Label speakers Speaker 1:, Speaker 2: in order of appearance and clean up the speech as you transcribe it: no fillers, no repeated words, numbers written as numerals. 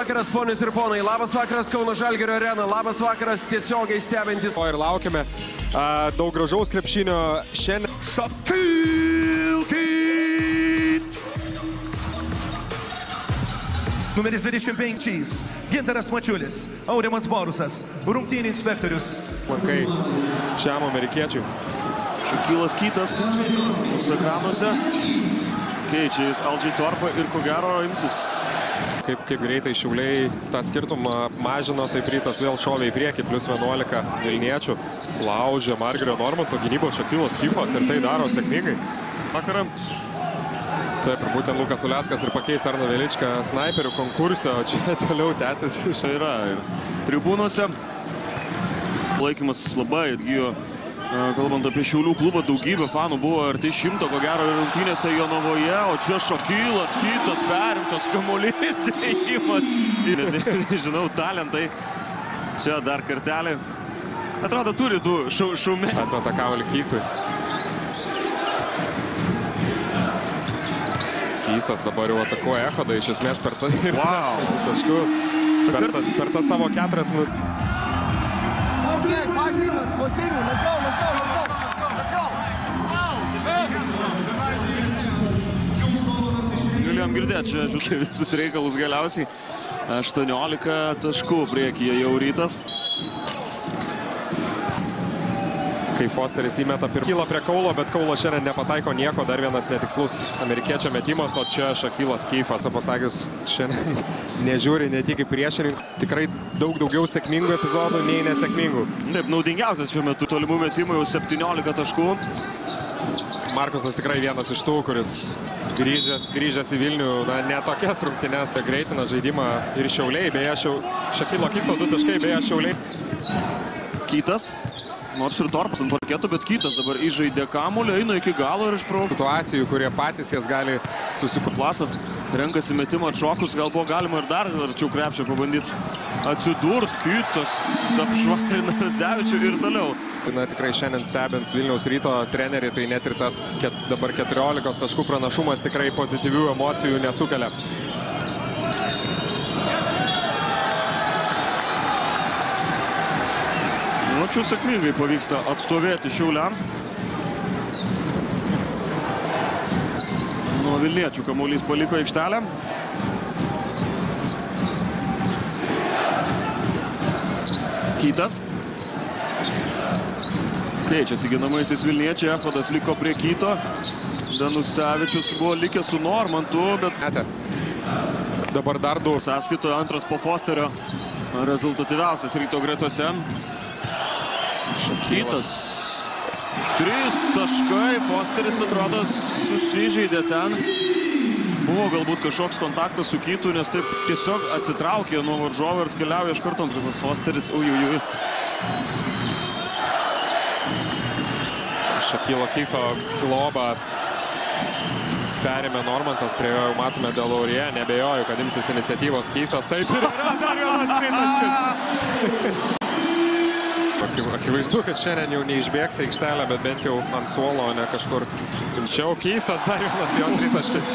Speaker 1: Vakaras, ponios ir ponai, labas vakaras Kauno Žalgirio arena, labas vakaras tiesiogiai stebintis.
Speaker 2: Ir laukiame daug gražaus krepšinio šiandien.
Speaker 3: Numeris 25, Gintaras Mačiulis, Aurimas Borusas, rungtynių inspektorius.
Speaker 2: Lankai šiam amerikiečiui.
Speaker 4: Šakilas Kytas mūsų ekranuose. Keičia jis Aldžiai Torpą ir ko gero imsis.
Speaker 2: Kaip greitai Šiauliai tą skirtumą mažino, taip Rytas vėl šovė į priekį, plius 11 Vilniečių. Laužė Margirio Normanto gynybos Šakilas Kyfas ir tai daro sėkmingai.
Speaker 4: Vakarą.
Speaker 2: Taip, ir būtent Lukas Uleckas ir pakeis Arną Veličką snaiperių konkursą, o čia toliau tęsiasi.
Speaker 4: Čia yra ir tribūnose. Laikymas labai atgyjo. Kalbant apie Šiaulių klubą, daugybė fanų buvo arti 100, ko gero, rungtynėse Jonavoje, o čia Šakilas Kytas perimtas kamuolys dėjimas. Nežinau, talentai. Čia dar kartelį. Atrodo, turi tų šaumė.
Speaker 2: Atmeta kamuolį Kytui. Kytas dabar jau atakuoja Echodą, iš esmės per tą taškus. Per tą savo 4 minutės.
Speaker 5: Okay, 5 minutes, continue, let's go.
Speaker 4: Galėjom girdėti čia Žukė visus reikalus galiausiai. 18 taškų priekyje jau Rytas.
Speaker 2: Kai Fosteris įmeta Kyla prie Kaulo, bet Kaulo šiandien nepataiko nieko, dar vienas netikslus amerikiečio metimas, o čia Šakilas Kyfas, pasakius, šiandien nežiūri ne tik į priešininkų, tikrai daugiau sėkmingų epizodų nei nesėkmingų.
Speaker 4: Taip, naudingiausias šiuo metu tolimų metimų, jau 17 taškų.
Speaker 2: Markusas tikrai vienas iš tų, kuris grįžęs į Vilnių, ne tokias rungtynes, greitina žaidimą ir Šiauliai, beje, Šakilo Kyfo 2 taškai, beje, Šiauliai.
Speaker 4: Kytas. Nors ir Torpas ant parketo, bet Kytas dabar įžaidė kamuolį, eina iki galo ir išprauk.
Speaker 2: Situacijų, kurie patys jas gali susikurti.
Speaker 4: Plasas renkasi metimą atšokus, gal buvo galima ir dar arčiau krepšio pabandyti atsidurt. Kytas apšvarina Radzevičių ir toliau.
Speaker 2: Tikrai šiandien stebint Vilniaus Ryto trenerį, tai net ir tas dabar 14 taškų pranašumas tikrai pozityvių emocijų nesukelia.
Speaker 4: Čia sėkmingai pavyksta atstovėti Šiauliams. Nuo Vilniečių kamuolys paliko aikštelę. Kytas. Keičiasi ginamaisiais Vilniečiai. Echodas liko prie Kyto. Danusevičius buvo likęs su Normantu, bet...
Speaker 2: Dabar dar 2.
Speaker 4: Sąskaitoje antras po Fosterio. Rezultatyviausias Ryto gretose. Kytas. 3 taškai. Fosteris atrodo susižaidė ten. Buvo galbūt kažkoks kontaktas su Kytu, nes taip tiesiog atsitraukė nuo varžovo ir atkeliauja iš karto antrasis Fosteris. Ujujui.
Speaker 2: Šakilo Kyfo globą perėmė Normantas, prie jo jau matome Delaurije, nebejoju, kad imsis iniciatyvos Kyfas. Taip ir yra dar vienas tritaškis. Akivaizdu, kad šiandien jau neišbėgs aikštelę, bet bent jau ant suolo, o ne kažkur rimčiau. Kyfas dar vienas jo tritaškis.